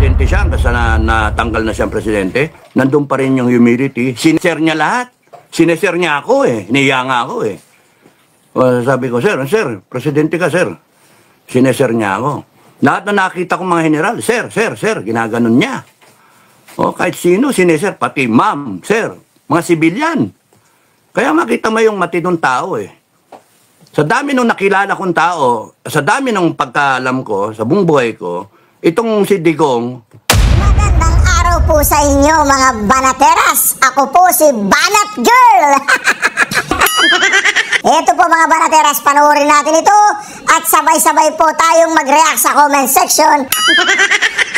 presidente siya, hanggang sa natanggal na siyang presidente, nandun pa rin yung humility. Sineser niya lahat. Sineser niya ako eh. Niya nga ako eh. Sabi ko, sir, presidente ka, sir. Sineser niya ako. Lahat na nakita kong mga general, sir, ginaganon niya. Kahit sino, sineser, pati ma'am, sir, mga sibilyan. Kaya makita mo yung matinong tao eh. Sa dami nung nakilala kong tao, sa dami ng pagkaalam ko, sa buong buhay ko, itong si Digong. Magandang araw po sa inyo mga banateras. Ako po si Banat Girl. Ito po mga banateras, panoorin natin ito at sabay-sabay po tayong mag-react sa comment section.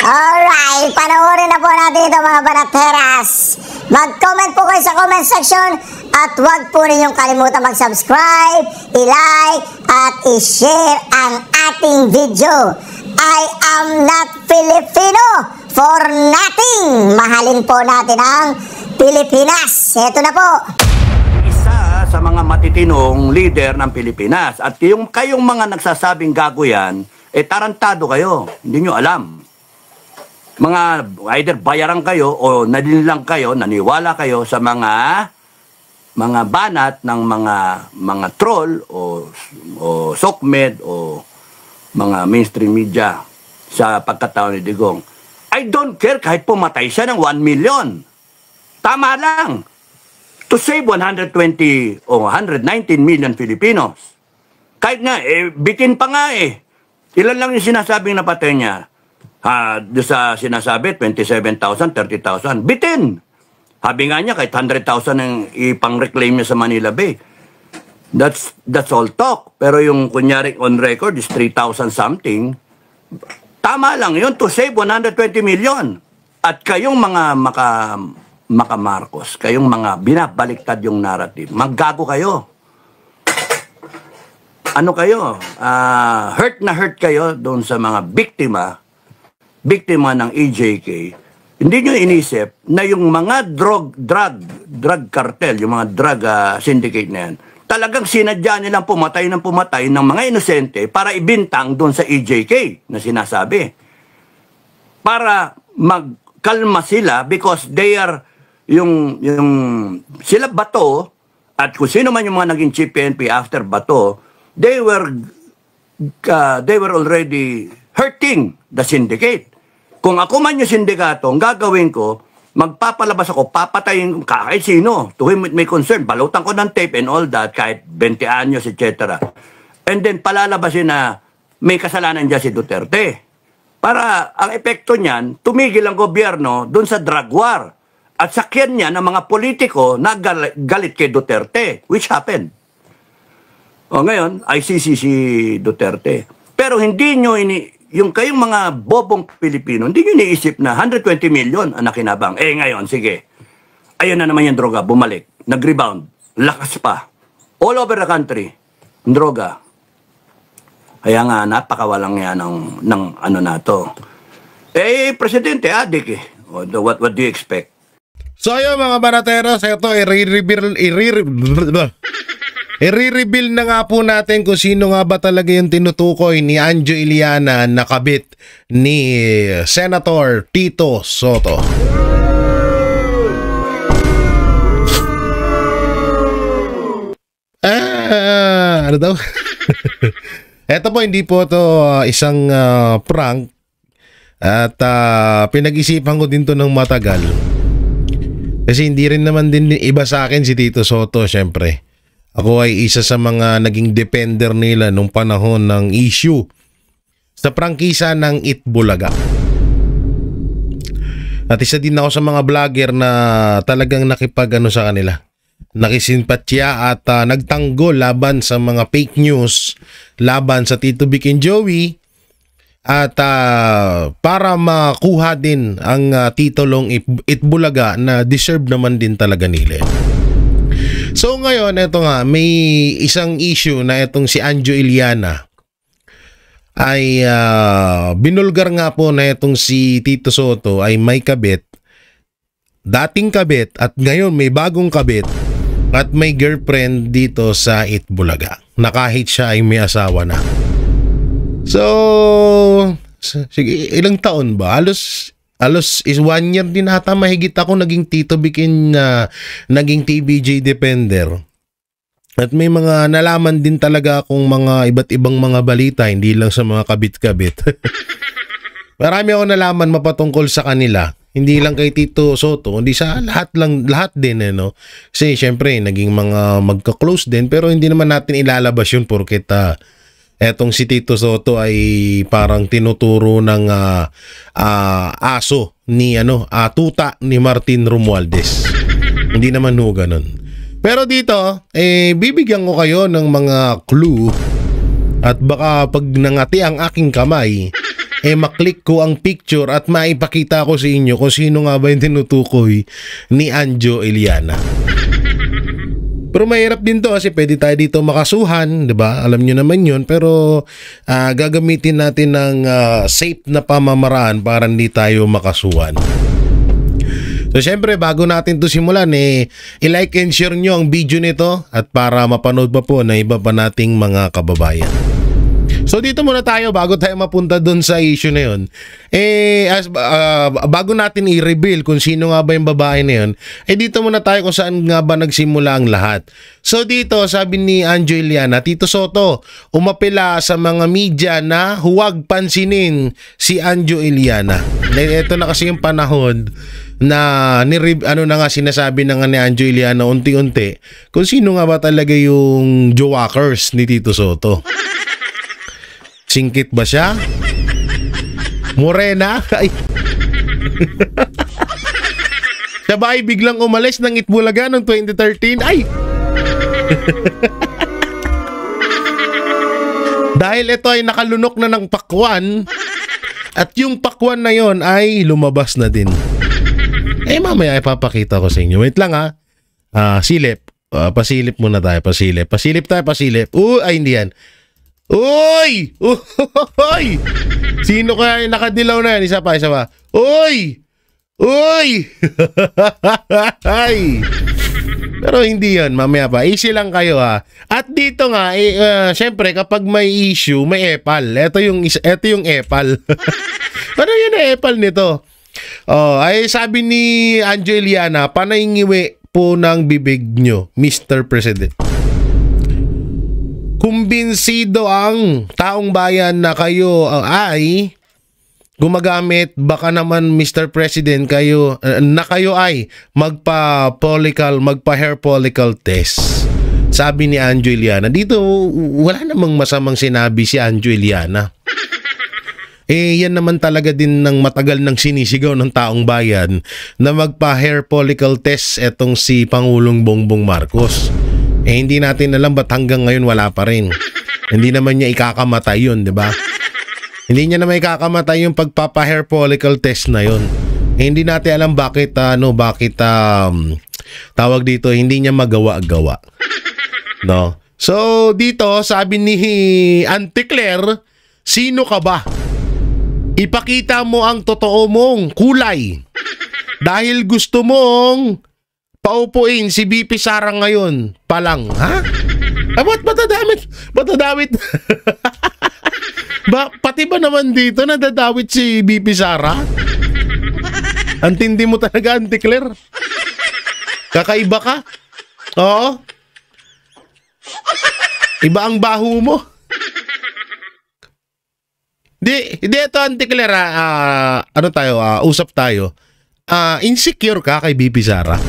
Alright, panoorin na po natin ito mga banateras. Mag-comment po kayo sa comment section at huwag po ninyong kalimutan mag-subscribe, i-like at i-share ang ating video. I am not Filipino for nothing. Mahalin po natin ang Pilipinas. Ito na po. Isa sa mga matitinong leader ng Pilipinas. At kayong mga nagsasabing gago yan, tarantado kayo. Hindi nyo alam. Mga either bayaran kayo o nanilang kayo, naniwala kayo sa mga banat ng mga troll o sokmed o mga mainstream media sa pagkatao ni Digong. I don't care kahit pumatay siya ng 1 million. Tama lang. To save 120 o 119 million Filipinos. Kahit nga, bitin pa nga eh. Ilan lang yung sinasabing napatay niya? Doon sa sinasabi, 27,000, 30,000. Bitin! Sabi nga niya, kahit 100,000 ang ipang-reclaim niya sa Manila Bay. That's all talk. Pero yung kunyari on record is 3,000 something. Tama lang yun to save 120 million. At kayong mga maka Marcos, kayong mga binabaliktad yung narrative, maggago kayo. Ano kayo? Hurt na hurt kayo doon sa mga biktima ng EJK. Hindi nyo inisip na yung mga drug cartel, yung mga drug syndicate na yan, talagang sinadya nilang pumatay ng mga inosente para ibintang doon sa EJK na sinasabi. Para magkalma sila because they are sila Bato at kung sino man yung mga naging chief PNP after Bato, they were already hurting the syndicate. Kung ako man yung sindikato, ang gagawin ko, magpapalabas ako, papatayin ko kahit sino. To him with my concern, balutan ko ng tape and all that, kahit 20 anyos, etc. And then palalabasin na may kasalanan dyan si Duterte. Para ang epekto niyan, tumigil ang gobyerno dun sa drug war. At sakyan niya ng mga politiko na galit kay Duterte, which happened. Ngayon, ICC si Duterte. Pero hindi nyo yung kayong mga bobong Pilipino, hindi nyo iniisip na 120 million ang nakinabang. Ngayon, sige. Ayun na naman yung droga, bumalik. Nag-rebound. Lakas pa. All over the country. Droga. Kaya nga, napakawalang yan ng ano na to. Presidente, adik eh. What do you expect? So ayun mga banateros, ito i-reveal na nga po natin kung sino nga ba talaga yung tinutukoy ni Anjo Iliana na kabit ni Senator Tito Sotto. Ano daw? Ito po, hindi po ito isang prank at pinag-isipan ko din to ng matagal. Kasi hindi rin naman din iba sa akin si Tito Sotto, syempre. Ako ay isa sa mga naging defender nila nung panahon ng issue sa prangkisa ng Itbulaga. At isa din ako sa mga vlogger na talagang nakipag-ano sa kanila. Nakisimpatya at nagtanggol laban sa mga fake news, laban sa Tito Vic and Joey. At para makuha din ang titulong Itbulaga na deserve naman din talaga nila. So ngayon, ito nga, may isang issue na itong si Anjo Iliana ay binulgar nga po na itong si Tito Sotto ay may kabit, dating kabit at ngayon may bagong kabit at may girlfriend dito sa Itbulaga na kahit siya ay may asawa na. So, sige, ilang taon ba? Halos Alos is 1 year din ata mahigit ako naging Tito Bikin na naging TBJ Defender. At may mga nalaman din talaga akong mga iba't ibang mga balita, hindi lang sa mga kabit-kabit. Marami ako nalaman mapatungkol sa kanila. Hindi lang kay Tito Soto, hindi sa lahat din no. Kasi syempre naging mga magka-close din pero hindi naman natin ilalabas yun porket etong si Tito Soto ay parang tinuturo ng aso ni tuta ni Martin Romualdez. Hindi naman ho ganun. Pero dito, bibigyan ko kayo ng mga clue at baka pag nangati ang aking kamay, maklik ko ang picture at maipakita ko sa inyo kung sino nga ba yung tinutukoy ni Anjo Iliana. Pero mahirap din to kasi pwede tayo dito makasuhan, 'di ba? Alam niyo naman 'yun, pero gagamitin natin ng safe na pamamaraan para hindi tayo makasuhan. So syempre bago natin to simulan i-like and share nyo ang video nito at para mapanood pa po na iba pa nating mga kababayan. So dito muna tayo bago tayo mapunta doon sa issue na yun. Bago natin i-reveal kung sino nga ba yung babae na yun, dito muna tayo kung saan nga ba nagsimula ang lahat. So dito sabi ni Anjo Iliana, Tito Soto, umapela sa mga media na huwag pansinin si Anjo Iliana. Ito na kasi yung panahon na sinasabi na nga ni Anjo Iliana unti-unti kung sino nga ba talaga yung jowakers ni Tito Soto. Singkit ba siya? Morena? Ay. Siya ba ay biglang umalis ng Itbulaga noong 2013? Ay! Dahil ito ay nakalunok na ng pakwan at yung pakwan na yon ay lumabas na din. Mamaya ipapakita ko sa inyo. Wait lang silip. Pasilip muna tayo. Pasilip tayo. Ay hindi yan. Uy! Uy! Sino kaya yung nakadilaw na yan? Isa pa. Uy! Uy! Ay! Pero hindi yan, mamaya pa. Easy lang kayo At dito nga, syempre kapag may issue, may epal. Ito yung epal. Ano yun epal nito? Ay sabi ni Anjo Iliana, panaingiwi po ng bibig nyo, Mr. President. Kumbinsido ang taong bayan na kayo ay gumagamit, baka naman Mr. President kayo ay magpa-hair follicle test. Sabi ni Anjo Iliana. Dito wala namang masamang sinabi si Anjo Iliana. Yan naman talaga din ng matagal nang sinisigaw ng taong bayan na magpa-hair follicle test etong si Pangulong Bongbong Marcos. Hindi natin alam ba't hanggang ngayon wala pa rin. Hindi naman niya ikakamatay yun, di ba? Hindi niya naman ikakamatay yung pagpapa-hair follicle test na yun. Hindi natin alam bakit tawag dito, hindi niya magawa-gawa. No? So, dito, sabi ni Auntie Claire, sino ka ba? Ipakita mo ang totoo mong kulay. Dahil gusto mong paupuin si BP Sara ngayon pa lang, ha? Ba't matadamit? Pati ba naman dito nadadawit si BP Sara? Ang tindi mo talaga, Auntie Claire. Kakaiba ka? Oo. Iba ang baho mo. Di ito, Auntie Claire, usap tayo. Insecure ka kay BP Sara?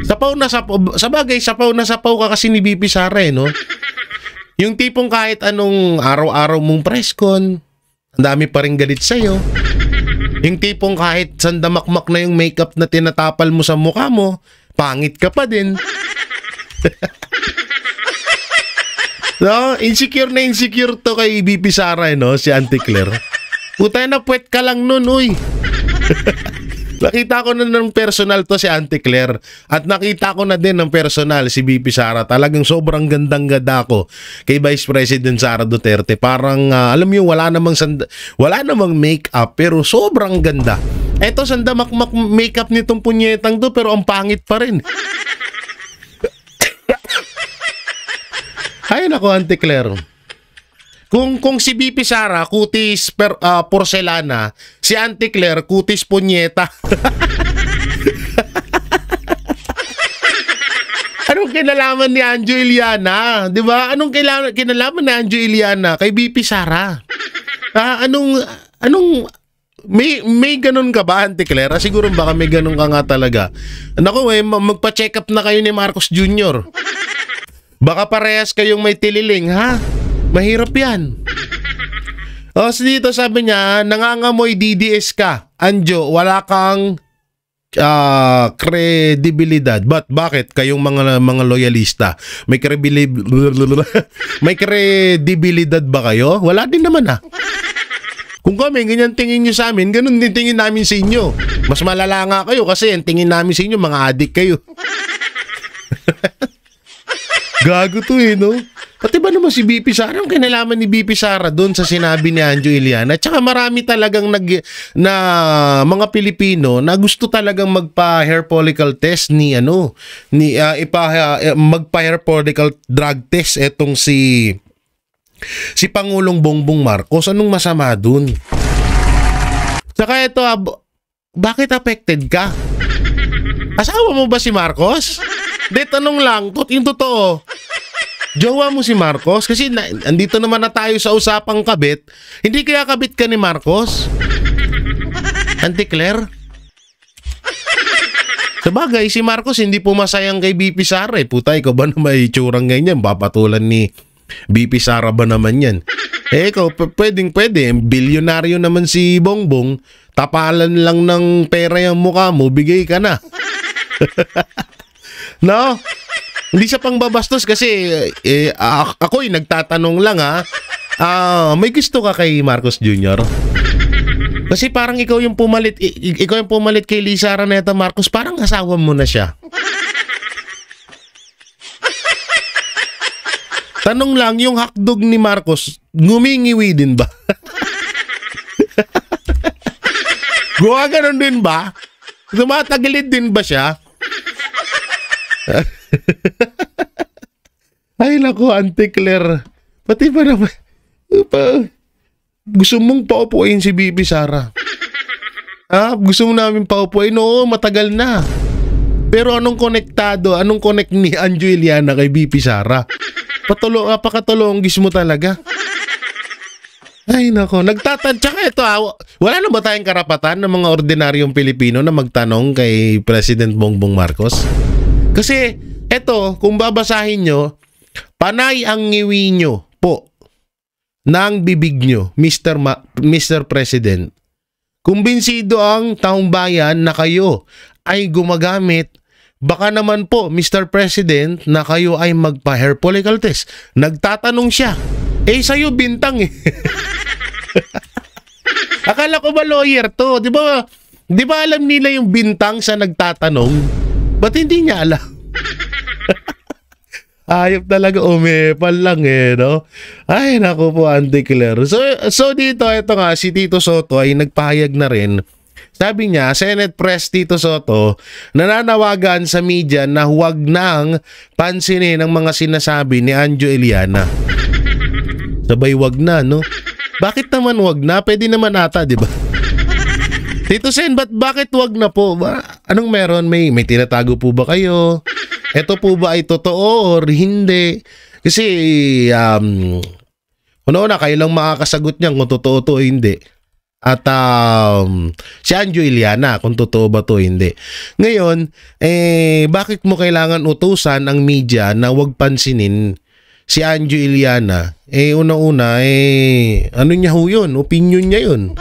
Sapaw na sapaw ka kasi ni BP Sara no? Yung tipong kahit anong araw-araw mong press con, ang dami pa rin galit sa'yo. Yung tipong kahit sandamakmak na yung makeup na tinatapal mo sa mukha mo, pangit ka pa din. No? Insecure to kay BP Sara no? Si Auntie Claire. Puta na, puwet ka lang nun, uy. Nakita ko na ng personal to si Auntie Claire at nakita ko na din ng personal si BP Sara. Talagang sobrang gandang-ganda ko kay Vice President Sara Duterte. Parang alam niyo wala namang make-up pero sobrang ganda. Eto sandamakmak make-up nitong punyetang to pero ang pangit pa rin. Ay nako, Auntie Claire. Kung si BP Sara, kutis porcelana, si Auntie Claire, kutis punyeta. Anong kinalaman ni Anjo Iliana? Di ba? Anong kinalaman ni Anjo Iliana kay BP Sara? May ganun ka ba, Auntie Claire? Siguro baka may ganun ka nga talaga. Naku, magpa-check up na kayo ni Marcos Jr. Baka parehas kayong may tililing, ha? Mahirap yan. O, so dito sabi niya, nangangamoy DDS ka. Anjo, wala kang kredibilidad. Bakit? Kayong mga loyalista, may kredibilidad ba kayo? Wala din naman, ha? Kung kami, ganyan tingin nyo sa amin, ganun din tingin namin sa inyo. Mas malala nga kayo kasi ang tingin namin sa inyo, mga adik kayo. Gago to no? Pati ba naman si BP Sara? Ang kinalaman ni BP Sara doon sa sinabi ni Anjo Iliana? Tsaka marami talagang mga Pilipino na gusto talagang magpa-hair follicle test magpa-hair follicle drug test etong si Pangulong Bongbong Marcos. Anong masama dun? Saka ito, bakit affected ka? Asawa mo ba si Marcos? De, tanong lang, yung totoo. Jowa mo si Marcos? Kasi andito naman na tayo sa usapang kabit. Hindi kaya kabit ka ni Marcos? Auntie Claire? Sabagay, si Marcos hindi pumasayang kay BP Sara. Puta, ikaw ba na may itsurang ganyan? Papatulan ni BP Sara ba naman yan? Ikaw, pwede. Bilyonaryo naman si Bongbong. Tapalan lang ng pera yung mukha mo, bigay ka na. No? Hindi siya pang babastos kasi ako'y nagtatanong lang may gusto ka kay Marcos Jr.? Kasi parang ikaw yung pumalit kay Lisa Araneta Marcos, parang asawa mo na siya. Tanong lang, yung hotdog ni Marcos, ngumingiwi din ba? Gumaganon din ba? Tumatagilid din ba siya? Ay naku, Auntie Claire. Pati ba naman gusto mong paupuin si BP Sara? Gusto mo namin paupuin? Oo, matagal na. Pero anong connect ni Anjo Iliana kay BP Sara? Napakatulonggis mo talaga. Ay nako, tsaka ito wala na ba tayong karapatan ng mga ordinaryong Pilipino na magtanong kay President Bongbong Marcos? Kasi eto, kung babasahin nyo, panay ang ngiwi nyo po ng bibig nyo, Mr. President. Kumbinsido ang taong bayan na kayo ay gumagamit. Baka naman po, Mr. President, na kayo ay magpa-hair follicle test. Nagtatanong siya. Sa'yo bintang eh. Akala ko ba lawyer to? Di ba alam nila yung bintang sa nagtatanong? Ba't hindi niya alam? Ayop talaga, umepal lang no? Ay, naku po, Auntie Claire. So dito, ito nga, si Tito Soto ay nagpahayag na rin. Sabi niya, Senate Press Tito Soto, nananawagan sa media na huwag nang pansinin ang mga sinasabi ni Anjo Iliana. Sabay wag na, no? Bakit naman wag na? Pwede naman ata, di ba? Tito Sen, bakit wag na po? Anong meron? May tinatago po ba kayo? Ito po ba ay totoo or hindi? Kasi, una kayo lang makakasagot niyan kung totoo to o hindi. At si Anjo Iliana, kung totoo ba to o hindi. Ngayon, bakit mo kailangan utusan ang media na wag pansinin si Anjo Iliana? Una-una, ano niya ho yun? Opinion niya yun.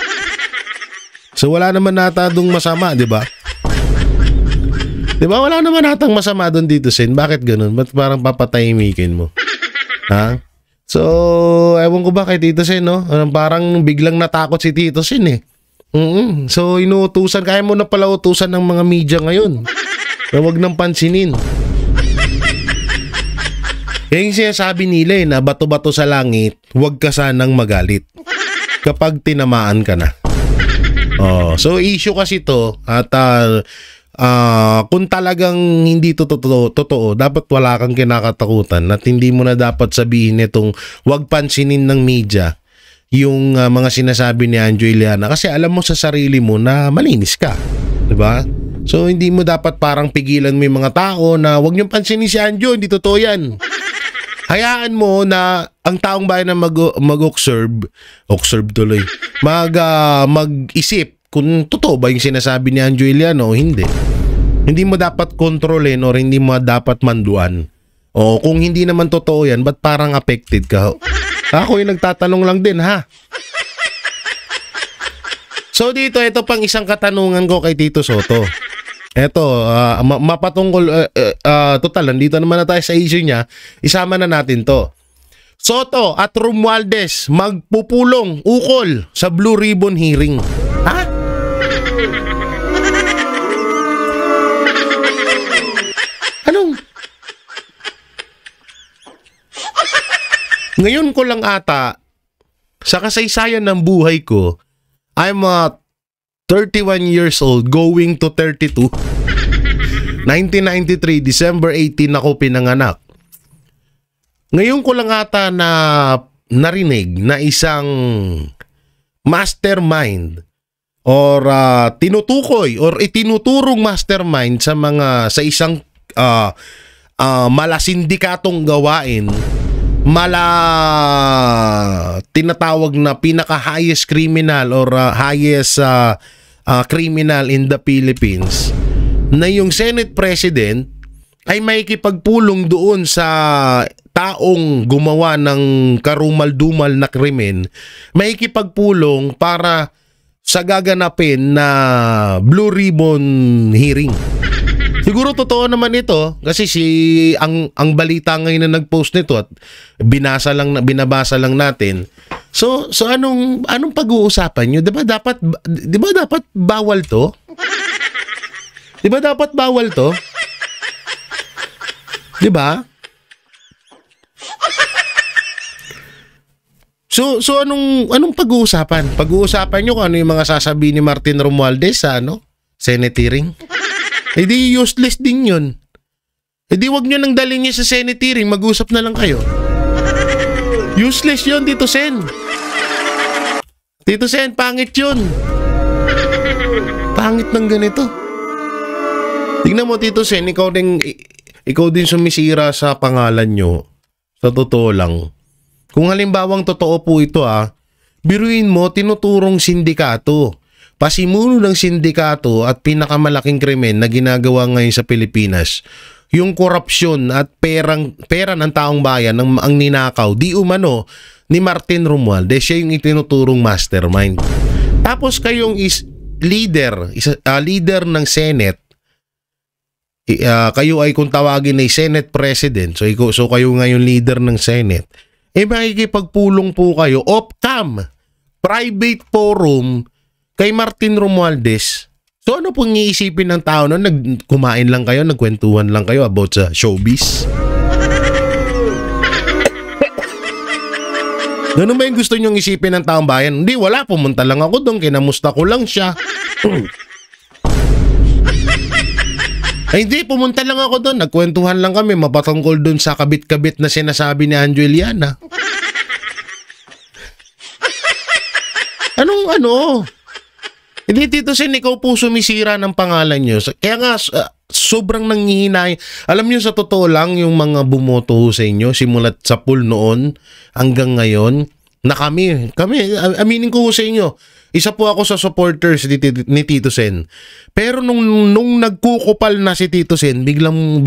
So wala naman natadong masama, di ba? Di ba? Wala naman natang masama doon dito, Sen. Bakit ganun? Ba't parang papatahimikin mo? Ha? So, ewan ko ba kay Tito Sen, no? Parang biglang natakot si Tito Sen eh. So, inuutusan. Kaya mo na pala utusan ng mga media ngayon. Na wag nang pansinin. Kaya yung sinasabi nila na bato-bato sa langit, wag ka sanang magalit kapag tinamaan ka na. So issue kasi to at kung talagang hindi to totoo, dapat wala kang kinakatakutan at hindi mo na dapat sabihin itong wag pansinin ng media yung mga sinasabi ni Anjo Iliana kasi alam mo sa sarili mo na malinis ka, 'di ba? So hindi mo dapat parang pigilan mo yung mga tao na wag niyong pansinin si Anjo, hindi totoo 'yan. Hayaan mo na ang taong bayan na mag-observe tuloy, mag-isip kung totoo ba yung sinasabi ni Anjo Iliana o hindi. Hindi mo dapat kontrolin or hindi mo dapat manduan. O kung hindi naman totoo yan, ba't parang affected ka? Ako yung nagtatanong lang din, ha? So dito, ito pang isang katanungan ko kay Tito Soto. Ito, mapatungkol, total, nandito naman na tayo sa issue niya, isama na natin to. Soto at Romualdez magpupulong ukol sa Blue Ribbon hearing. Ha? Anong? Ngayon ko lang ata, sa kasaysayan ng buhay ko, I'm 31 years old, going to 32. 1993, December 18 ako pinanganak. Ngayon ko lang ata na narinig na isang mastermind or tinutukoy or itinuturong mastermind sa isang malasindikatong gawain, tinatawag na pinaka-highest criminal or highest criminal in the Philippines, na yung Senate President ay maikipagpulong doon sa taong gumawa ng karumal-dumal na krimen, maikipagpulong para sa gaganapin na Blue Ribbon hearing. Siguro totoo naman ito kasi ang balita ngayon na nag-post nito at binabasa lang natin. So anong pag-uusapan niyo? 'Di ba dapat bawal 'to? 'Di ba dapat bawal 'to? 'Di ba? So anong pag-uusapan? Pag-uusapan niyo kung ano yung mga sasabihin ni Martin Romualdez sa Senate hearing? Eh di useless din yun. Eh di wag nyo nang dalhin niya sa Senate hearing, mag-usap na lang kayo. Useless yun, Tito Sen. Tito Sen, pangit yun. Pangit ng ganito. Tingnan mo, Tito Sen, ikaw din sumisira sa pangalan nyo. Sa totoo lang. Kung halimbawang totoo po ito biruin mo, tinuturong sindikato. Pasimuno ng sindikato at pinakamalaking krimen na ginagawa ngayon sa Pilipinas, yung korupsyon at pera ng taong bayan ang ninakaw, di umano ni Martin Romualdez, siya yung itinuturong mastermind. Tapos kayong leader ng Senate, kayo ay kung tawagin ay Senate President, so kayo ngayon leader ng Senate, makikipagpulong po kayo off-cam, private forum, kay Martin Romualdez. So ano pong iisipin ng tao noon? Nagkumain lang kayo, nagkwentuhan lang kayo about sa showbiz? Ganun ba yung gusto nyong isipin ng taong bayan? Hindi, wala. Pumunta lang ako doon, kinamusta ko lang siya. Ay hindi, pumunta lang ako doon, nagkwentuhan lang kami, mapatungkol doon sa kabit-kabit na sinasabi ni Anjo Iliana. Anong Hindi, Tito Sen, ikaw po sumisira ng pangalan nyo. Kaya nga, sobrang nangihinay. Alam nyo, sa totoo lang, yung mga bumoto sa inyo, simulat sa pool noon hanggang ngayon, na kami, aminin ko sa inyo, isa po ako sa supporters ni Tito Sen. Pero nung nagkukupal na si Tito Sen, biglang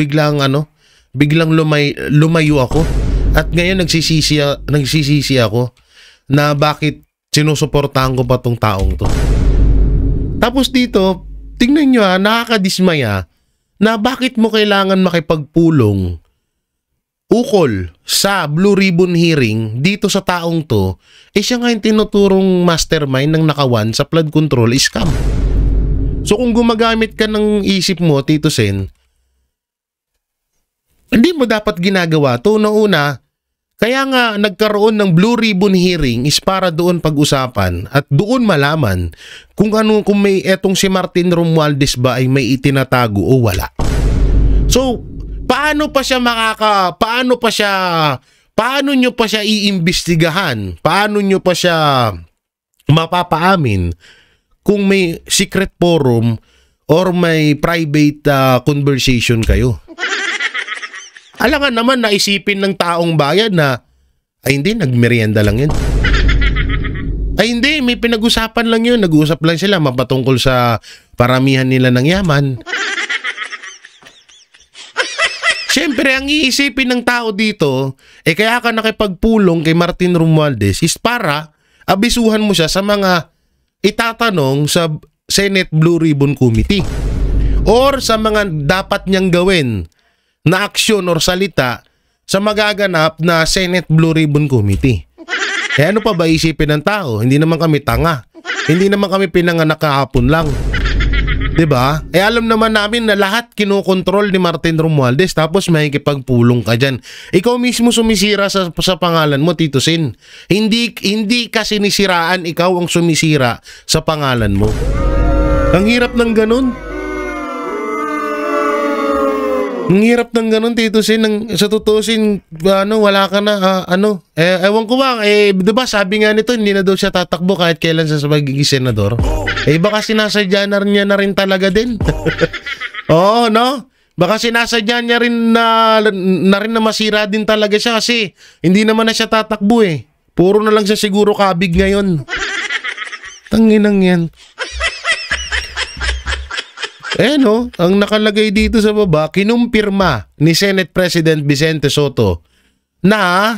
lumayo ako. At ngayon nagsisisi ako na bakit sinusuportahan ko pa tong taong to. Tapos dito, tingnan nyo nakakadismaya na bakit mo kailangan makipagpulong ukol sa Blue Ribbon hearing dito sa taong to, siya nga yung tinuturong mastermind ng nakawan sa flood control scam. So kung gumagamit ka ng isip mo, Tito Sen, hindi mo dapat ginagawa to. Una, Kaya nga nagkaroon ng Blue Ribbon hearing is para doon pag-usapan at doon malaman kung may etong si Martin Romualdez ba ay may itinatago o wala. So, paano nyo pa siya iimbestigahan? Paano nyo pa siya mapapaamin kung may secret forum or may private conversation kayo? Alangan naman naisipin ng taong bayan na, ay hindi, nagmerienda lang yun. Ay hindi, may pinag-usapan lang yun. Nag-uusap lang sila mapatungkol sa paramihan nila ng yaman. Siyempre, ang iisipin ng tao dito, kaya ka nakipagpulong kay Martin Romualdez is para abisuhan mo siya sa mga itatanong sa Senate Blue Ribbon Committee or sa mga dapat niyang gawin na aksyon or salita sa magaganap na Senate Blue Ribbon Committee. Ano pa ba isipin ng tao? Hindi naman kami tanga. Hindi naman kami pinanganak kahapon lang. 'Di ba? Alam naman namin na lahat kinokontrol ni Martin Romualdez tapos makikipagpulong ka diyan. Ikaw mismo sumisira sa pangalan mo, Tito Sen. Hindi ka sinisiraan, ikaw ang sumisira sa pangalan mo. Ang hirap ng ganun. Ang hirap ng ganun, Tito Sen. Sa tutusin, wala ka na, ewan ko ba, diba sabi nga nito, hindi na daw siya tatakbo kahit kailan sa magiging senador. Baka sinasadya na niya na rin talaga din. Oo, no? Baka sinasadya niya rin na masira din talaga siya kasi hindi naman na siya tatakbo eh. Puro na lang siya siguro kabig ngayon. Tanginang yan. No, ang nakalagay dito sa baba, kinumpirma ni Senate President Vicente Soto na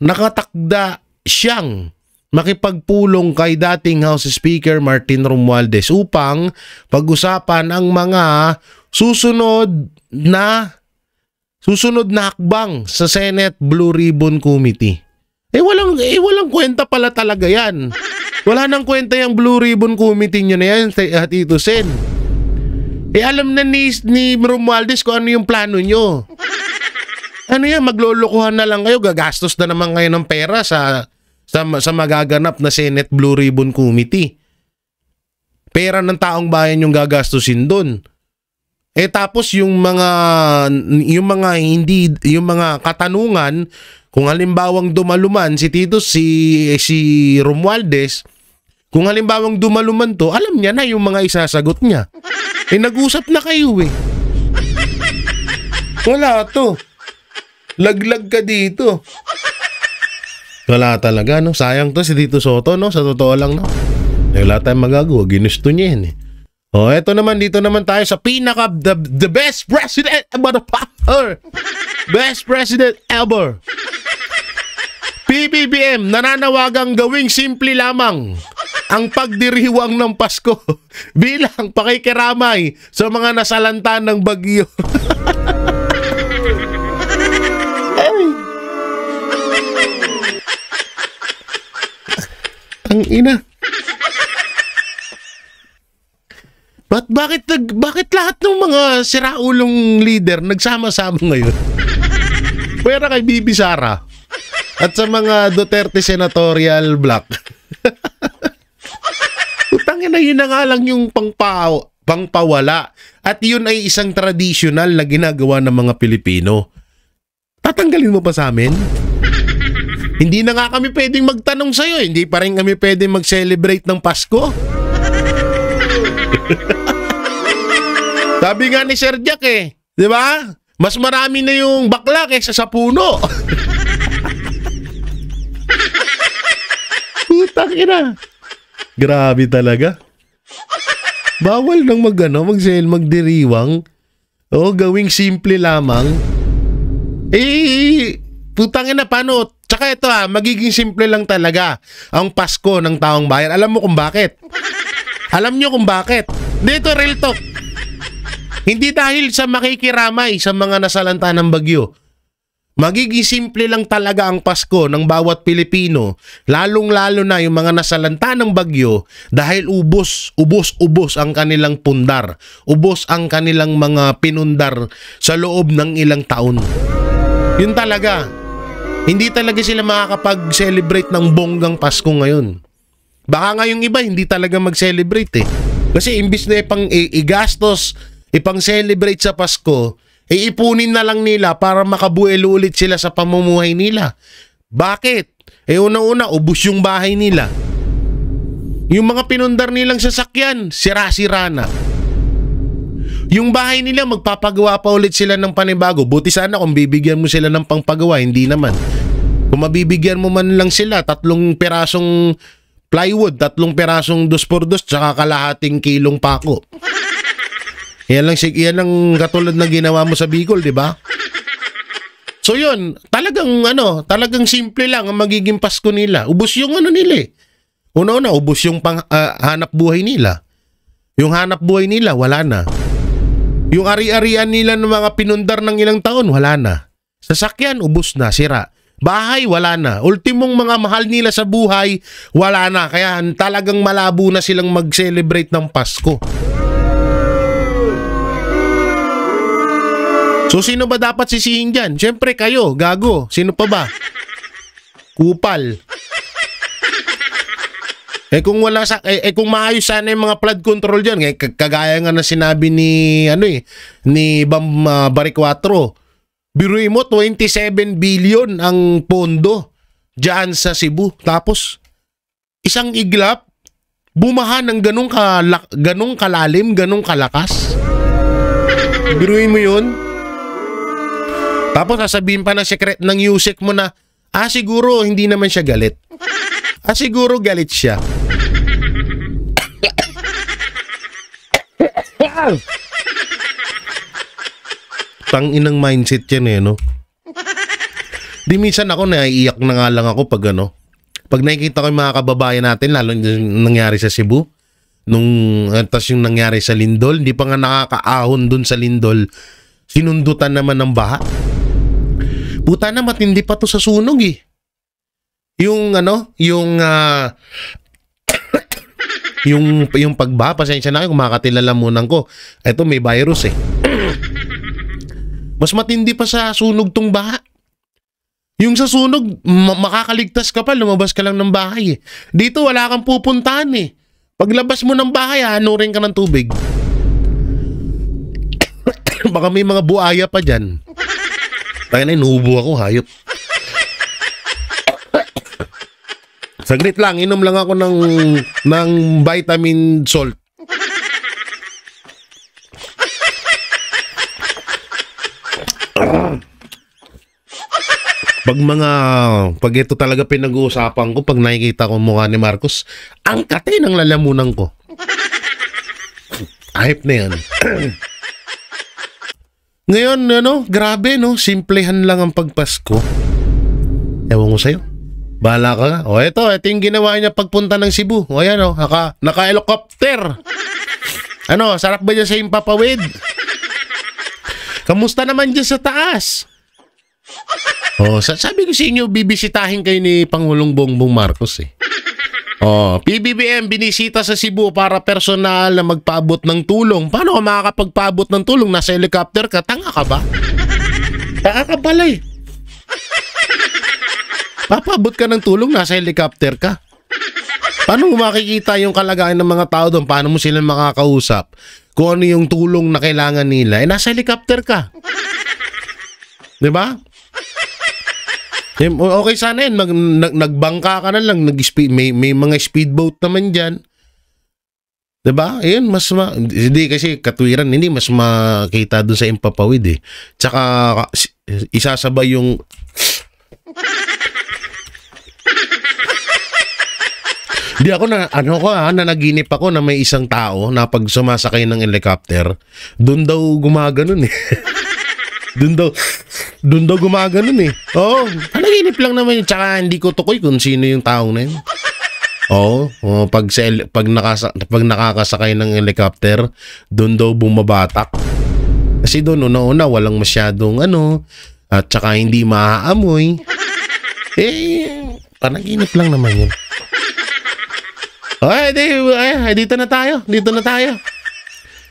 nakatakda siyang makipagpulong kay dating House Speaker Martin Romualdez upang pag-usapan ang mga susunod na hakbang sa Senate Blue Ribbon Committee. Walang kwenta pala talaga yan. Wala nang kwenta yung Blue Ribbon Committee nyo na yan, Tito Sen. Alam na ni Romualdez kung ano yung plano nyo. Ano yan, maglolokohan na lang kayo, gagastos na naman kayo ng pera sa magaganap na Senate Blue Ribbon Committee. Pera ng taong bayan yung gagastusin doon. Tapos yung mga katanungan, kung halimbawang dumaluman si Romualdez, kung halimbawang dumaluman to, alam niya na yung mga isasagot niya. Nag-usap na kayo eh. Wala to. Laglag ka dito. Wala talaga, no? Sayang to si Tito Soto, no? Sa totoo lang, no? Wala tayong magagawa. Ginusto niya yan eh. Eto naman, dito naman tayo sa the best president ever. Best president ever. PBBM nananawagang gawing simple lamang ang pagdiriwang ng Pasko bilang pakikiramay sa mga nasalanta ng bagyo. Ang ina. Bakit lahat ng mga siraulong leader nagsama-sama ngayon? Pwera kay Bibi Sara at sa mga Duterte senatorial block. Utangin na yun na nga lang yung pangpawala. At yun ay isang traditional na ginagawa ng mga Pilipino. Tatanggalin mo pa sa amin? Hindi na nga kami pwedeng magtanong sa'yo. Hindi pa rin kami pwedeng mag-celebrate ng Pasko. Sabi nga ni Sir Jack di ba? Mas marami na yung bakla kaysa sa puno. Putang ina. Grabe talaga. Bawal nang magdiriwang. Gawing simple lamang. Putang ina, paano? Tsaka ito magiging simple lang talaga ang Pasko ng taong bayan. Alam mo kung bakit? Alam nyo kung bakit? Dito, real talk. Hindi dahil sa makikiramay sa mga nasalanta ng bagyo. Magiging simple lang talaga ang Pasko ng bawat Pilipino, lalong-lalo na yung mga nasalanta ng bagyo dahil ubos ang kanilang pundar. Ubos ang kanilang mga pinundar sa loob ng ilang taon. Yun talaga. Hindi talaga sila makakapag-celebrate ng bonggang Pasko ngayon. Baka nga yung iba hindi talaga mag-celebrate eh. Kasi imbis na igastos, ipang-celebrate sa Pasko, ipunin na lang nila para makabuelo ulit sila sa pamumuhay nila. Bakit? Una-una, ubos yung bahay nila. Yung mga pinundar nilang sasakyan, sira-sira na. Yung bahay nila, magpapagawa pa ulit sila ng panibago. Buti sana kung bibigyan mo sila ng pangpagawa, hindi naman. Kung mabibigyan mo man lang sila, 3 pirasong plywood, 3 pirasong 2x2, tsaka kalahating kilong pako. Yan lang katulad na ginawa mo sa Bicol, di ba? So yun, talagang simple lang ang magiging Pasko nila. Ubos yung nila eh. Una-una, ubos yung hanap buhay nila. Yung hanap buhay nila, wala na. Yung ari-arian nila ng mga pinundar ng ilang taon, wala na. Sasakyan, ubos na, sira. Bahay, wala na. Ultimong mga mahal nila sa buhay, wala na. Kaya talagang malabo na silang mag-celebrate ng Pasko. So sino ba dapat sisihin dyan? Siyempre kayo, gago. Sino pa ba? Kupal. Kung wala kung maayos sana yung mga flood control diyan, kagaya nga na sinabi ni ni Bam Baricuatro. Biruin mo 27 billion ang pondo diyan sa Cebu. Tapos isang iglap bumaha ng ganung kalalim, ganung kalakas. Biruin mo 'yun. Tapos sasabihin pa ng secret ng USEC mo na siguro hindi naman siya galit. Siguro galit siya. Tanginang mindset yan eh, no? Di minsan ako naiiyak na nga lang ako pag pag nakikita ko yung mga kababayan natin, lalo yung nangyari sa Cebu, tas yung nangyari sa Lindol, hindi pa nga nakakaahon dun sa Lindol, sinundutan naman ng baha. Puta na, matindi pa to sa sunog eh. Yung pagbaha, pasensya na kayo, kumakatila-lamunan ko. Eto, may virus eh. Mas matindi pa sa sunog tong baha. Yung sa sunog, makakaligtas ka pa, lumabas ka lang ng bahay eh. Dito, wala kang pupuntahan eh. Paglabas mo ng bahay, rin ka ng tubig. Baka may mga buaya pa dyan. Tayo na, inuubo ako, hayop. Saglit lang, inom lang ako ng vitamin salt. Pag ito talaga pinag-uusapan ko, pag nakikita ko mukha ni Marcos, ang kate ng lalamunan ko. Hype na yan. Ngayon, grabe, simplehan lang ang pagpasko. Ewan ko sa'yo. Bahala ka nga. Ito yung ginawa niya pagpunta ng Cebu. Ayan, naka-helicopter. Sarap ba dyan sa Impapawid? Kamusta naman dyan sa taas? Sabi ko sa inyo, bibisitahin kayo ni Pangulong Bongbong Marcos eh. PBBM binisita sa Cebu para personal na magpaabot ng tulong. Paano ka makakapagpaabot ng tulong? Nasa helicopter ka? Tanga ka ba? Tanga ka pala eh. Papaabot ka ng tulong, nasa helicopter ka. Paano mo makikita yung kalagayan ng mga tao doon? Paano mo sila makakausap? Kung ano yung tulong na kailangan nila, nasa helicopter ka. Diba? Okay sana yun, nagbangka ka na lang, may mga speedboat naman dyan. Diba? Ayun, hindi kasi katwiran, hindi mas makita doon sa Impapawid eh. Tsaka isasabay yung Di ako nanaginip ako na may isang tao na pag sumasakay ng helicopter, doon daw gumaganon eh. doon daw gumaganon eh. Nanaginip lang naman yun. Tsaka hindi ko tukoy kung sino yung tao na yun. Pag nakakasakay ng helicopter, doon daw bumabatak. Kasi doon una-una walang masyadong at tsaka hindi maaamoy. Panaginip lang naman yun. Dito na tayo.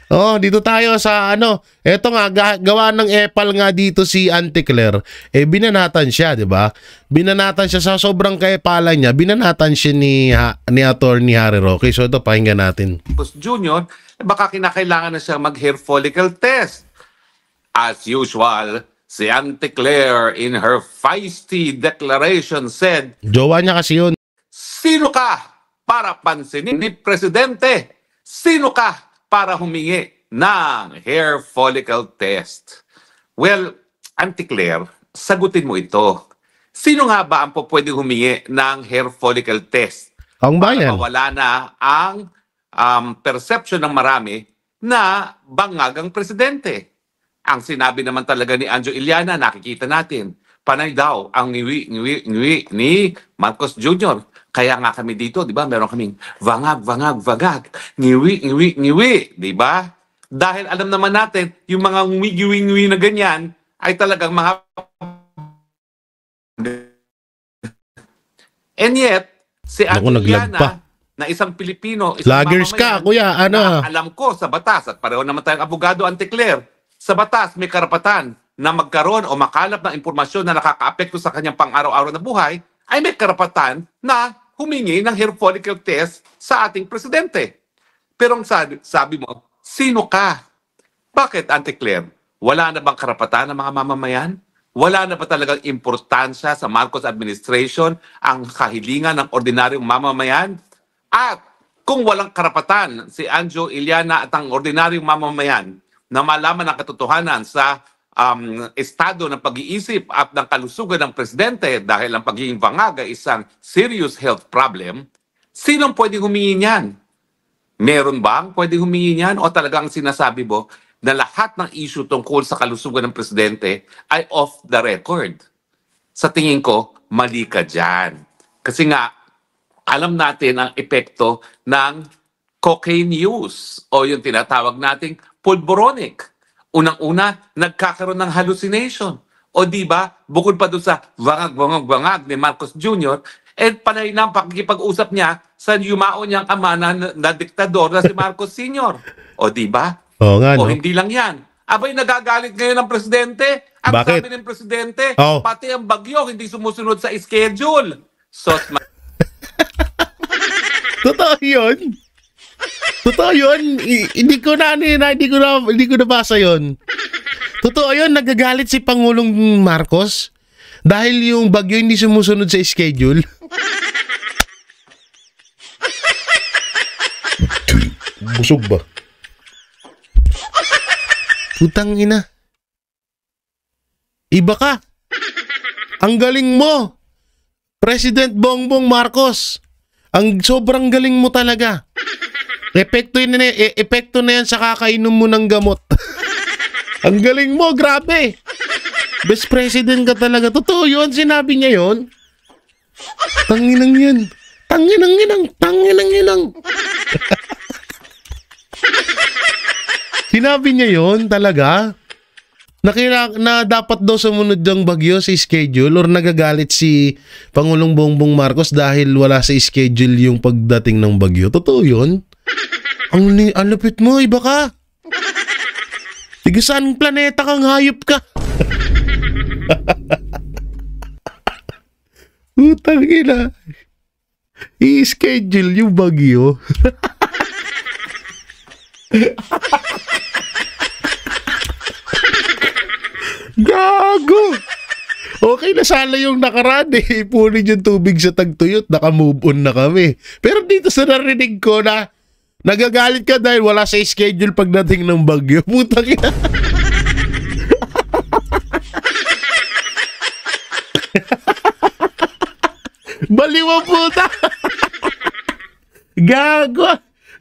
Oh, dito tayo sa ano. Eto nga, gawa ng epal nga dito si Auntie Claire. Binanatan siya, di ba? Binanatan siya sa sobrang kaepalan niya. Binanatan siya ni Attorney Harry Roque. So ito, pakinggan natin. Marcos Jr., baka kinakailangan na siya mag-hair follicle test. As usual, si Auntie Claire in her feisty declaration said, Jowa niya kasi yun. "Sino ka para pansinin ni Presidente? Sino ka para humingi ng hair follicle test?" Well, Auntie Claire, sagutin mo ito. Sino nga ba ang pwede humingi ng hair follicle test? Ang Para bayan. mawala na ang perception ng marami na bangag ang presidente. Ang sinabi naman talaga ni Anjo Iliana, nakikita natin, panay daw ang ngiwi ni Marcos Jr. Kaya nga kami dito, di ba, meron kaming vangag, ngiwi, di ba? Dahil alam naman natin, yung mga ngiwi na ganyan, ay talagang mga... And yet, si Naku, Anjo naglag pa. Iliana, na isang Pilipino, isang Vloggers ka, mamamayan, kuya, ano? na alam ko sa batas, at pareho naman tayong abogado, Auntie Claire, sa batas may karapatan na magkaroon o makalap ng impormasyon na nakakaapekto sa kanyang pang-araw-araw na buhay, ay may karapatan na humingi ng hair follicle test sa ating presidente. Pero ang sabi mo, sino ka? Bakit, Auntie Claire? Wala na bang karapatan ng mga mamamayan? Wala na ba talagang importansya sa Marcos administration ang kahilingan ng ordinaryong mamamayan? At kung walang karapatan si Anjo Iliana at ang ordinaryong mamamayan na malaman ang katotohanan sa estado ng pag-iisip at ng kalusugan ng presidente dahil ang pagiging bangag ay isang serious health problem, sinong pwede humingi niyan? Meron bang pwede humingi niyan? O talagang sinasabi mo na lahat ng issue tungkol sa kalusugan ng presidente ay off the record? Sa tingin ko, mali ka dyan. Kasi nga, alam natin ang epekto ng cocaine use o yung tinatawag nating pulboronic. Unang-una, nagkakaroon ng hallucination. O di ba, bukod pa doon sa bangag ni Marcos Jr., panay na ang pakikipag-usap niya sa yumao niyang ama na diktador na si Marcos Sr. O di ba? Oo nga, no? O hindi lang yan. Abay, nagagalit ngayon ng presidente. Ang Bakit? sabi ng presidente, Oh. pati ang bagyo hindi sumusunod sa schedule. Totoo yun. Totoo yun. Hindi ko nabasa yun. Totoo yun. Nagagalit si Pangulong Marcos dahil yung bagyo hindi sumusunod sa schedule. Busog ba? Putang ina. Iba ka. Ang galing mo. President Bongbong Marcos. Ang sobrang galing mo talaga. Epekto na yan sa kakainom mo ng gamot. Ang galing mo, grabe. Best president ka talaga. Totoo yun, sinabi niya yun. Tanginang yan. Tanginang. Sinabi niya yun talaga. Na dapat daw sumunod ng bagyo sa schedule or nagagalit si Pangulong Bongbong Marcos dahil wala sa schedule yung pagdating ng bagyo. Totoo yun? Ang lupit mo, iba ka. Tiga saan planeta kang hayop ka? Utang ina. I-schedule yung bagyo. Gago! Okay na sana yung nakaraan eh. Ipunin yung tubig sa tagtuyot. Naka-move on na kami. Pero dito sa narinig ko na nagagalit ka dahil wala sa schedule pagdating ng bagyo. Putang ina. Baliw ang puta. Gago.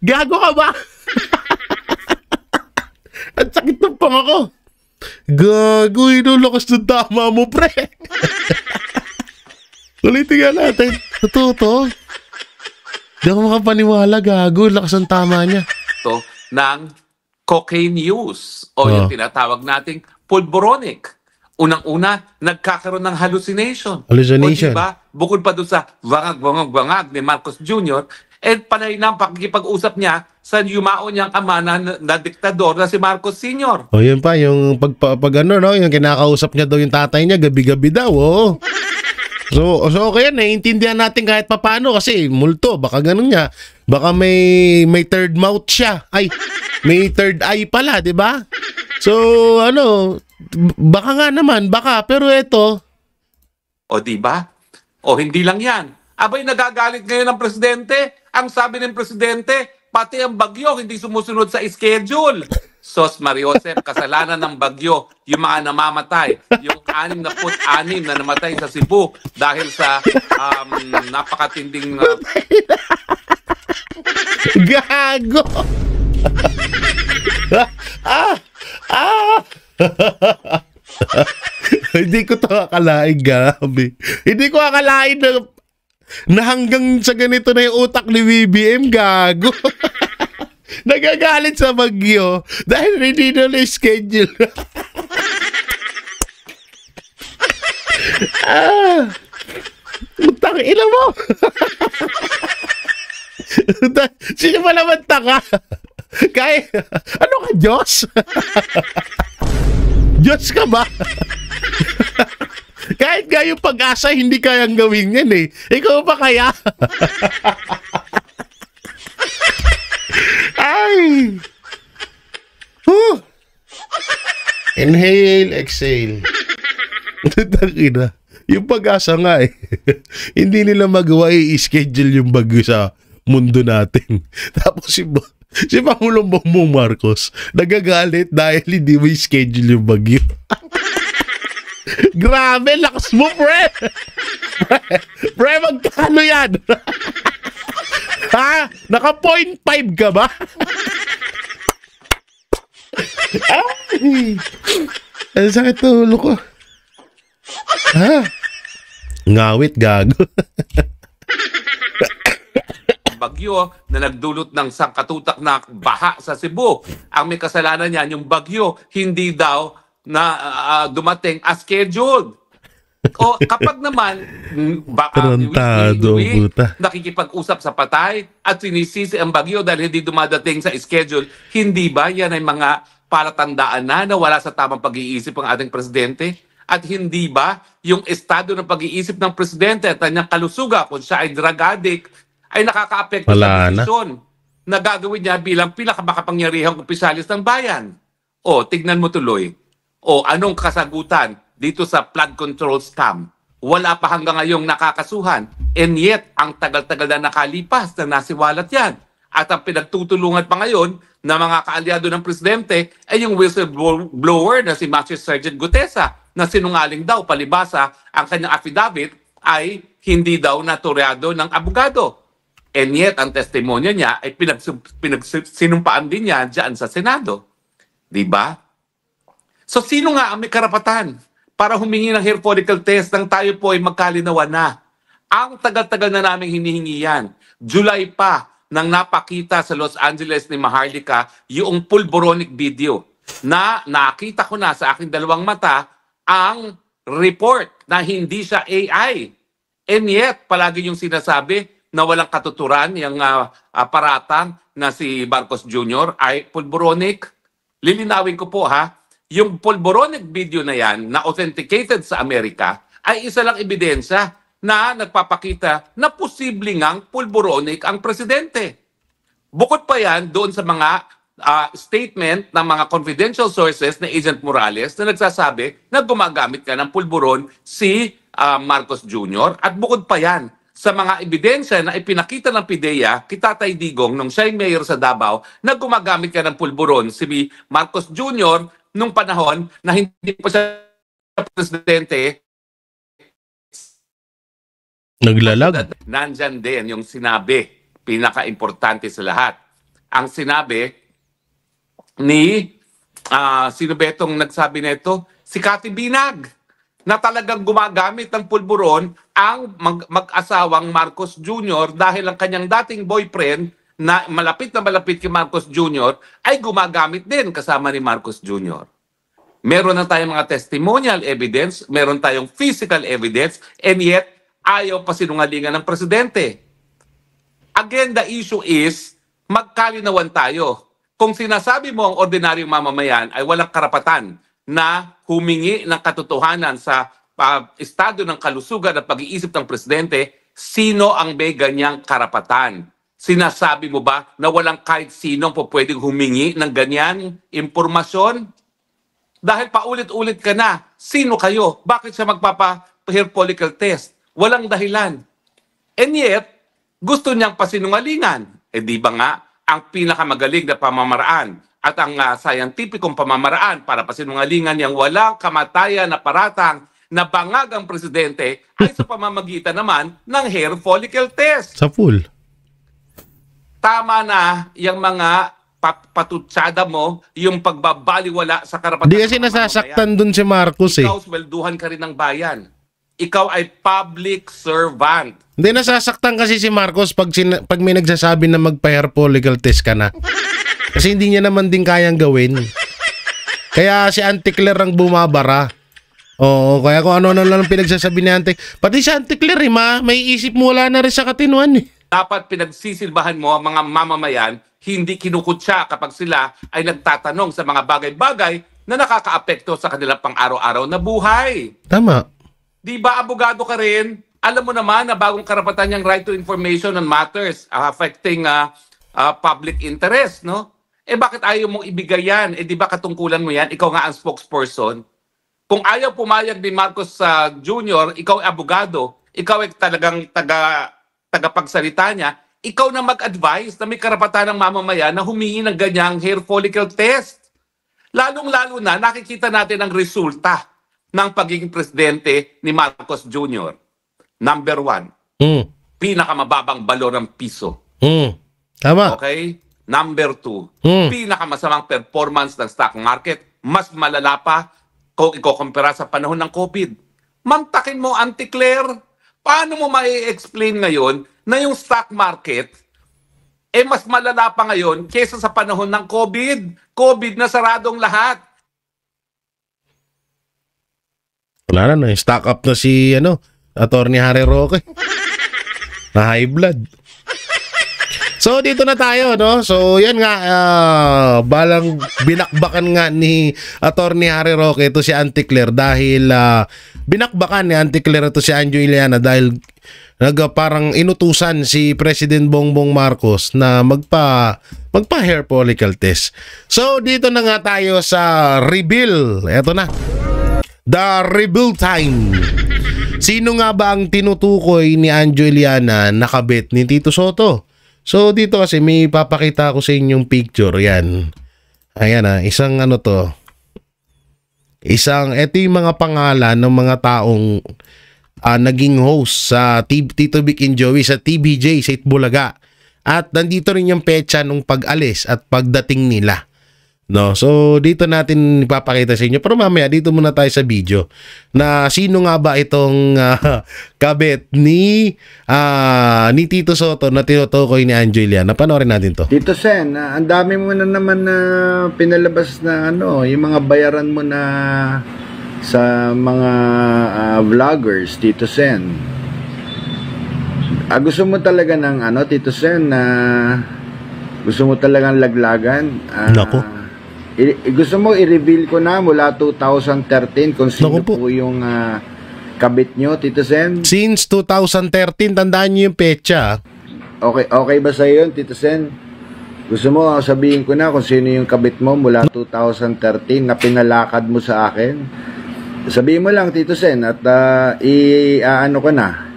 Gago ka ba? Ang sakit ng pangako. Gago, inulakas ng tama mo, pre. Ulitin nga natin. Totoo to. Di ako makapaniwala, gago. Lakas ng tama niya. ito ng cocaine use o yung tinatawag nating pulboronic. Unang-una, nagkakaroon ng hallucination. Hallucination. O diba, bukod pa doon sa bangag ni Marcos Jr., And panay na ang pakikipag-usap niya sa yumao niyang ama na diktador na si Marcos Sr. O yun pa, yung pag ano, no, yung kinakausap niya daw yung tatay niya, gabi-gabi daw, oh. So okay yan, naiintindihan natin kahit papano kasi multo, baka ganun nga. Baka may third mouth siya. Ay, may third eye pala, di ba? So, ano, baka nga naman, baka, pero ito. O di ba? O hindi lang yan. Abay, nagagalit ngayon ang presidente. Ang sabi ng presidente, pati ang bagyo hindi sumusunod sa schedule. Sos Mariosep, kasalanan ng bagyo, yung mga namamatay, yung 66 na namatay sa Cebu dahil sa napakatinding Gago! Hindi ko to akalain, grabe. Hindi ko akalain na hanggang sa ganito na yung utak ni BBM, gago. Nagagalit sa bagyo dahil hindi na schedule. Utang ina mo. Sino ba naman taka? Kaya, ano ka, Diyos? Diyos ka ba? Kahit nga yung pag-asa, hindi kayang gawin yan eh. Ikaw pa kaya? Ay! Inhale, exhale. Tangina. Yung pag-asa nga eh. Hindi nila magawa i-schedule yung bagyo sa mundo natin. Tapos si Pangulong Bongbong Marcos nagagalit dahil hindi mo i-schedule yung bagyo. Grabe, lakas mo, pre! Pre, magkano yan? Ha? Naka 0.5 ka ba? Ay! Ang sakit na ulo ko. Ha? Ngawit, gago. bagyo na nagdulot ng sangkatutak na baha sa Cebu. Ang may kasalanan niyan, yung bagyo, hindi daw na dumating as scheduled. O kapag naman Tarantado, puta. nakikipag-usap sa patay at sinisisi ang bagyo dahil hindi dumadating sa schedule, hindi ba yan ay mga palatandaan na wala sa tamang pag-iisip ang ating presidente? At hindi ba yung estado ng pag-iisip ng presidente at kanyang kalusuga kung siya ay drug addict ay nakaka-apekto sa desisyon na gagawin niya bilang pinakamakapangyarihang opisyalis ng bayan? O, tignan mo tuloy. O, anong kasagutan dito sa flood control scam? Wala pa hanggang ngayong nakakasuhan. And yet, ang tagal-tagal na nakalipas na nasiwalat yan. At ang pinagtutulungan pa ngayon na mga kaalyado ng presidente ay yung whistleblower na si Master Sergeant Gutesa na sinungaling daw palibasa ang kanyang affidavit ay hindi daw naturyado ng abogado. And yet, ang testimonya niya ay sinumpaan din niya dyan sa Senado. Diba? So, sino nga ang may karapatan para humingi ng hair follicle test nang tayo po ay magkalinawan na? Ang tagal-tagal na namin hinihingi yan. July pa nang napakita sa Los Angeles ni Maharlika yung pulboronic video na nakita ko na sa aking dalawang mata ang report na hindi siya AI. And yet, palagi yung sinasabi na walang katuturan yung paratang na si Marcos Jr. ay pulboronic. Lilinawin ko po ha, yung pulboronic video na yan na authenticated sa Amerika ay isa lang ebidensya na nagpapakita na posible ngang pulboronic ang presidente. Bukod pa yan doon sa mga statement ng mga confidential sources na Agent Morales na nagsasabi na gumagamit ka ng pulburon si Marcos Jr. At bukod pa yan sa mga ebidensya na ipinakita ng PIDEA kita Tatay Digong nung siya mayor sa Davao na gumagamit ka ng pulburon si Marcos Jr. nung panahon na hindi pa siya presidente. Naglalag. Nandyan din yung sinabi, pinaka-importante sa lahat. Ang sinabi ni, sino ba itong nagsabi nito? Si Cathy Binag, na talagang gumagamit ng pulburon ang mag-asawang Marcos Jr. dahil ang kanyang dating boyfriend na malapit kay Marcos Jr. ay gumagamit din kasama ni Marcos Jr. Meron na tayong mga testimonial evidence, meron tayong physical evidence, and yet ayaw pa sinungalingan ng presidente. Again, the issue is, magkalinawan tayo. Kung sinasabi mo ang ordinaryong mamamayan ay walang karapatan na humingi ng katotohanan sa estado ng kalusugan at pag-iisip ng presidente, sino ang may ganyang karapatan? Sinasabi mo ba na walang kahit sinong po pwedeng humingi ng ganyang impormasyon? Dahil paulit-ulit ka na, sino kayo? Bakit siya magpapa-hair follicle test? Walang dahilan. And yet, gusto niyang pasinungalingan. Di ba nga, ang pinakamagaling na pamamaraan at ang scientificong pamamaraan para pasinungalingan niyang walang kamatayan na paratang na bangag ang presidente ay sa pamamagitan naman ng hair follicle test. Sa full. Tama na yung mga patutsada mo, yung pagbabaliwala sa karapatan. Di kasi nasasaktan dun si Marcos eh. Ikaw, swelduhan ka rin ng bayan. Ikaw ay public servant. Hindi, nasasaktan kasi si Marcos pag may nagsasabi na magpa-hair follicle test ka na. Kasi hindi niya naman din kayang gawin. Kaya si Auntie Claire ang bumabara. Oo, kaya kung ano lang pinagsasabi ni Auntie. Pati si Auntie Claire, may isip mo wala na rin sa katinuan eh. Dapat pinagsisilbahan mo ang mga mamamayan, hindi kinukutya kapag sila ay nagtatanong sa mga bagay-bagay na nakakaapekto sa kanilang pang-araw-araw na buhay. Tama. Di ba abogado ka rin? Alam mo naman na bagong karapatan niyang right to information on matters affecting public interest, no? Bakit ayaw mong ibigay yan? Di ba katungkulan mo yan? Ikaw nga ang spokesperson. Kung ayaw pumayag ni Marcos Jr., ikaw ay abogado, ikaw ay talagang tagapagsalita niya, ikaw na mag-advise na may karapatan ng mamamayan na humingi ng ganyang hair follicle test. Lalong-lalo na nakikita natin ang resulta ng pagiging presidente ni Marcos Jr. Number 1, pinakamababang balor ng piso. Tama. Okay? Number 2, pinakamasamang performance ng stock market, mas malala pa kung ikukumpara sa panahon ng COVID. Mantakin mo, Auntie Claire, paano mo mai-explain ngayon na yung stock market mas malala pa ngayon kaysa sa panahon ng COVID? COVID na saradong lahat. Wala na, stock up na si Attorney Harry Roque. Na high blood. So dito na tayo, no? So yan nga, balang binakbakan nga ni Attorney Harry Roque ito si Auntie Claire dahil binakbakan ni Auntie Claire ito si Anjo Iliana dahil parang inutusan si President Bongbong Marcos na magpa hair follicle test. So dito na nga tayo sa reveal. Eto na. The reveal time. Sino nga ba ang tinutukoy ni Anjo Iliana na kabit ni Tito Soto? So dito kasi may papakita ko sa inyong picture. Yan. Ayan isang to. Ito yung mga pangalan ng mga taong naging host sa Tito Vic and Joey sa TVJ sa Itbulaga. At nandito rin yung petsa nung pag-alis at pagdating nila. No, so dito natin ipapakita sa inyo. Pero mamaya dito muna tayo sa video na sino nga ba itong kabit ni Tito Soto na tinutukoy ni Anjo Iliana. Panoorin natin to. Tito Sen, ang dami mo na naman na pinalabas na yung mga bayaran mo na sa mga vloggers, Tito Sen. Gusto mo talaga ng Tito Sen, gusto mo talagang laglagan? Nako. Gusto mo i-reveal ko na mula 2013 kung sino po yung kabit nyo, Tito Sen? Since 2013, tandaan nyo yung petsa. Okay ba sa yun, Tito Sen? Gusto mo sabihin ko na kung sino yung kabit mo mula 2013 na pinalakad mo sa akin? Sabihin mo lang, Tito Sen, at ko na.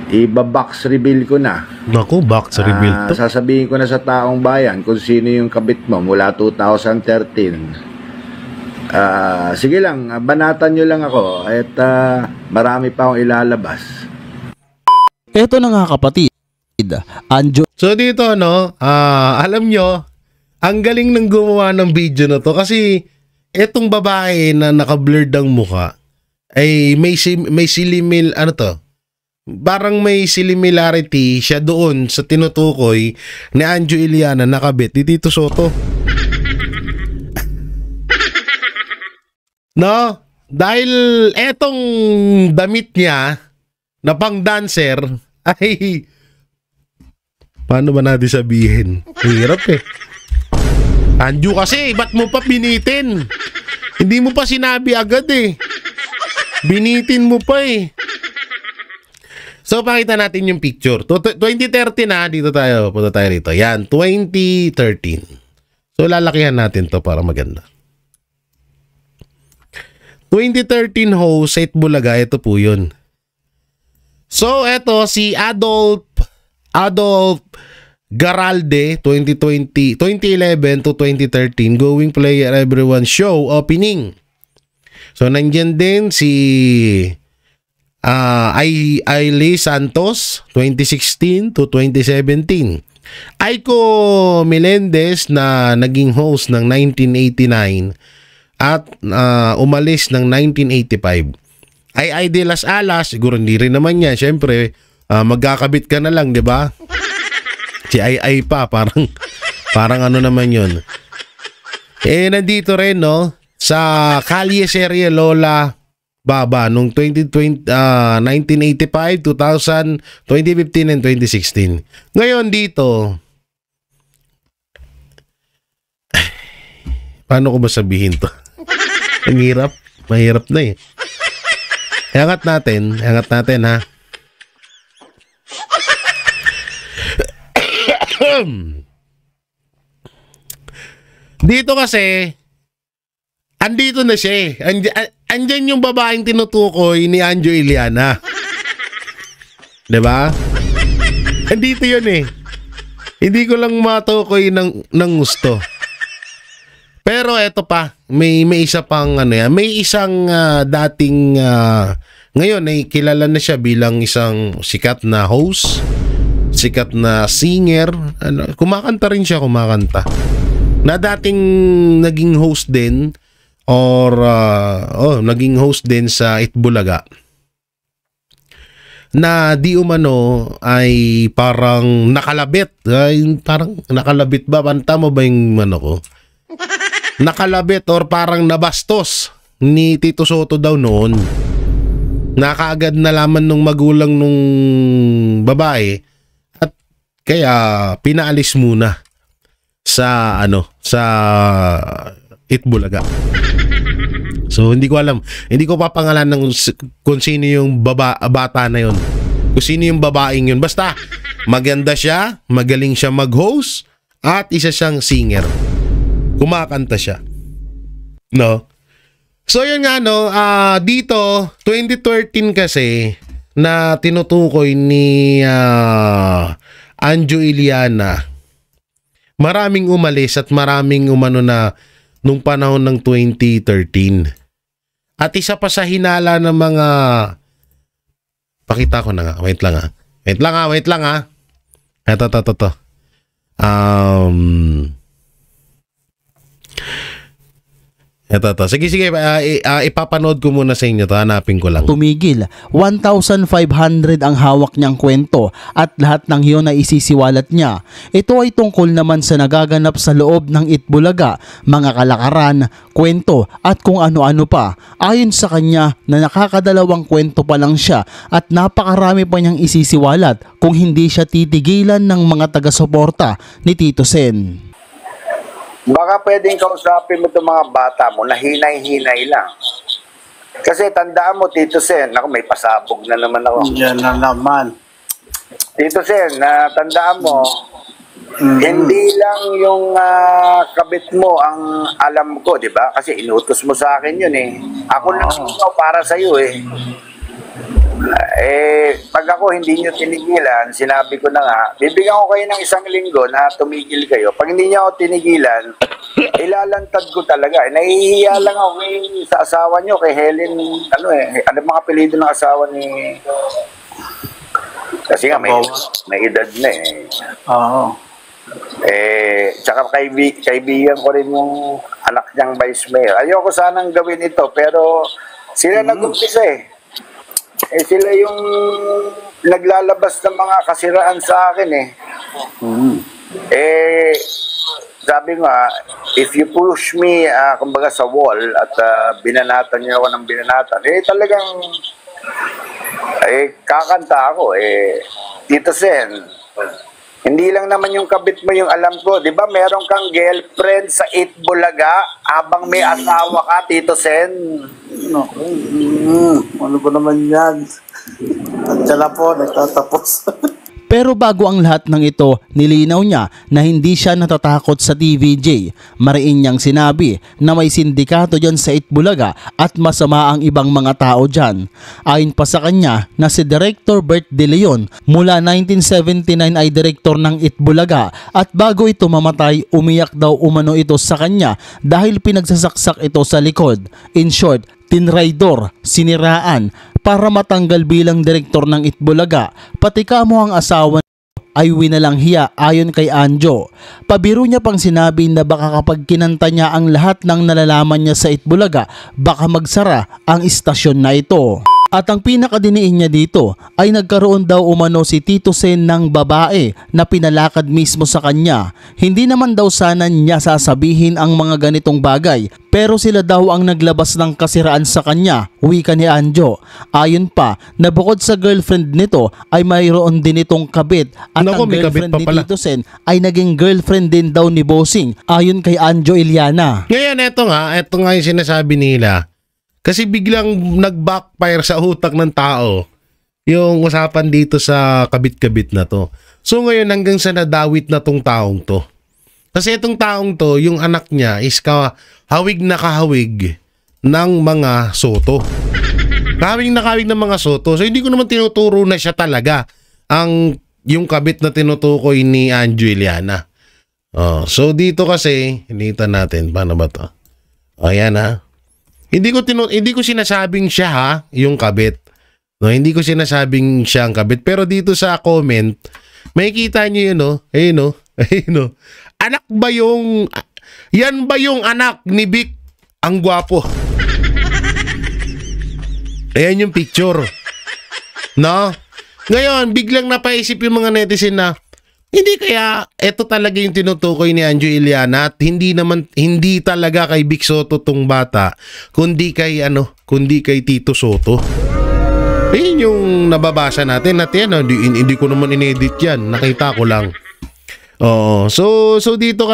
Iba-box reveal ko na. Naku, box reveal to. Sasabihin ko na sa taong bayan kung sino yung kabit mo mula 2013. Sige lang, banatan nyo lang ako at marami pa akong ilalabas. Ito na nga kapatid, Anjo. So dito alam nyo, ang galing ng gumawa ng video na to kasi etong babae na naka-blurred ang mukha ay may silimil, parang may similarity siya doon sa tinutukoy ni Anjo Iliana na kabit ni Tito Soto. No? Dahil etong damit niya na pang dancer ay Paano ba natin sabihin? Hirap eh. Anjo kasi, ba't mo pa binitin? Hindi mo pa sinabi agad eh. Binitin mo pa eh. So, pakita natin yung picture. 2013 na, dito tayo. Punta tayo rito. Yan, 2013. So, lalakihan natin to para maganda. 2013 host, 8 Bulaga. Ito po yun. So, ito si Adolf Garalde, 2011 to 2013, Going Player Everyone Show Opening. So, nandyan din si Ailey Santos, 2016 to 2017. Aiko Melendez na naging host ng 1989 at umalis ng 1985. Ay de Las Alas, siguro hindi rin naman yan. Siyempre, magkakabit ka na lang, di ba? Si Ay pa, parang ano naman yun. Nandito rin, no? Sa Kalye Serie Lola Baba, nung 1985, 2000, 2015, and 2016. Ngayon dito, paano ko ba sabihin to? Ang hirap. Mahirap na eh. Hangat natin ha. Dito kasi, andito na siya eh. Andyan yung babaeng tinutukoy ni Anjo Iliana. Diba? Andito yun eh. Hindi ko lang matukoy ng gusto. Pero eto pa, may isa pang ano yan, may isang dating ngayon ay kilala na siya bilang isang sikat na host, sikat na singer, kumakanta rin siya, na dating naging host din or naging host din sa Itbulaga, na di umano ay parang nakalabit, parang nakalabit ba, banta mo ba yung ano ko? Nakalabit or parang nabastos ni Tito Soto daw noon. Nakaagad nalaman nung magulang nung babae at kaya pinaalis muna sa Itbulaga. So hindi ko alam, hindi ko papangalanan kung sino yung bata na yun, kung sino yung babaeng yun. Basta maganda siya, magaling siya mag-host at isa siyang singer. Kumakanta siya. No? So yun nga no, dito 2013 kasi na tinutukoy ni Anjo Iliana. Maraming umalis at maraming umano na nung panahon ng 2013. At isa pa sa hinala ng mga, pakita ko na nga. Wait lang ha. Ito. Ito. Sige, ipapanood ko muna sa inyo to. Hanapin ko lang. Tumigil. 1,500 ang hawak niyang kwento at lahat ng iyon ay isisiwalat niya. Ito ay tungkol naman sa nagaganap sa loob ng Itbulaga, mga kalakaran, kwento at kung ano-ano pa. Ayon sa kanya na nakakadalawang kwento pa lang siya at napakarami pa niyang isisiwalat kung hindi siya titigilan ng mga taga-suporta ni Tito Sen. Baka pwedeng kausapin mo itong mga bata mo na hinay-hinay lang. Kasi tandaan mo, Tito Sen, ako may pasabog na naman ako. Yan na naman. Tito Sen, tandaan mo, hindi lang yung kabit mo ang alam ko, di ba? Kasi inutos mo sa akin yun eh. Ako lang ito para sa'yo eh. Pag ako hindi nyo tinigilan, sinabi ko na nga, bibigyan ko kayo ng 1 linggo na tumigil kayo. Pag hindi nyo ako tinigilan, ilalantad ko talaga. Nahihiya lang ako sa asawa nyo, kay Helen, ano mga apelido ng asawa ni... Kasi nga may edad na eh. Oo. Tsaka kaibigan ko rin yung anak niyang vice mayor. Ayoko sanang gawin ito, pero sila nag-umpisa eh. Sila yung naglalabas ng mga kasiraan sa akin eh. Sabi nga, if you push me, kumbaga sa wall at binanatan niyo ako ng binanatan, talagang kakanta ako. Tito Sen, Hindi lang naman yung kabit mo yung alam ko. Di ba meron kang girlfriend sa Itbulaga habang may asawa ka, Tito Sen? Naku, ano ba naman yan? At siya na po, nagtatapos. Pero bago ang lahat ng ito, nilinaw niya na hindi siya natatakot sa TVJ. Mariin niyang sinabi na may sindikato dyan sa Itbulaga at masama ang ibang mga tao dyan. Ayon pa sa kanya na si Director Bert De Leon mula 1979 ay direktor ng Itbulaga at bago ito mamatay, umiyak daw umano ito sa kanya dahil pinagsasaksak ito sa likod. In short, tinraidor, siniraan para matanggal bilang direktor ng Itbulaga, pati kamo ang asawa ay winalang hiya ayon kay Anjo. Pabiro niya pang sinabi na baka kapag kinanta niya ang lahat ng nalalaman niya sa Itbulaga, baka magsara ang istasyon na ito. At ang pinakadiniin niya dito ay nagkaroon daw umano si Tito Sen ng babae na pinalakad mismo sa kanya. Hindi naman daw sana niya sasabihin ang mga ganitong bagay pero sila daw ang naglabas ng kasiraan sa kanya, wika ni Anjo. Ayon pa na bukod sa girlfriend nito ay mayroon din itong kabit at Naku, ang may kabit girlfriend pa ni pala. Tito Sen ay naging girlfriend din daw ni Bossing ayon kay Anjo Iliana. Ngayon, ito nga yung sinasabi nila. Kasi biglang nag-backfire sa utak ng tao yung usapan dito sa kabit-kabit na to. So ngayon hanggang sa nadawit na tong taong to. Kasi itong taong to, yung anak niya is hawig na kahawig ng mga soto. Kahawig na kahawig ng mga soto. So hindi ko naman tinuturo na siya talaga yung kabit na tinutukoy ni Anjo Iliana. So dito kasi, hinitan natin, paano ba to? Ayan ha. Hindi ko sinasabing siya yung kabit. No, hindi ko sinasabing siya ang kabit. Pero dito sa comment, makikita niyo yun, no? Ayun, no? Ayun, no? Anak ba yung... Yan ba yung anak ni Vic? Ang gwapo. Ayan yung picture. No? Ngayon, biglang napaisip yung mga netizen na, hindi kaya ito talaga yung tinutukoy ni Anjo Iliana at hindi talaga kay Vic Soto tong bata, kundi kay Tito Soto. Ayun yung nababasa natin at yan, hindi ko naman inedit yan, nakita ko lang. So dito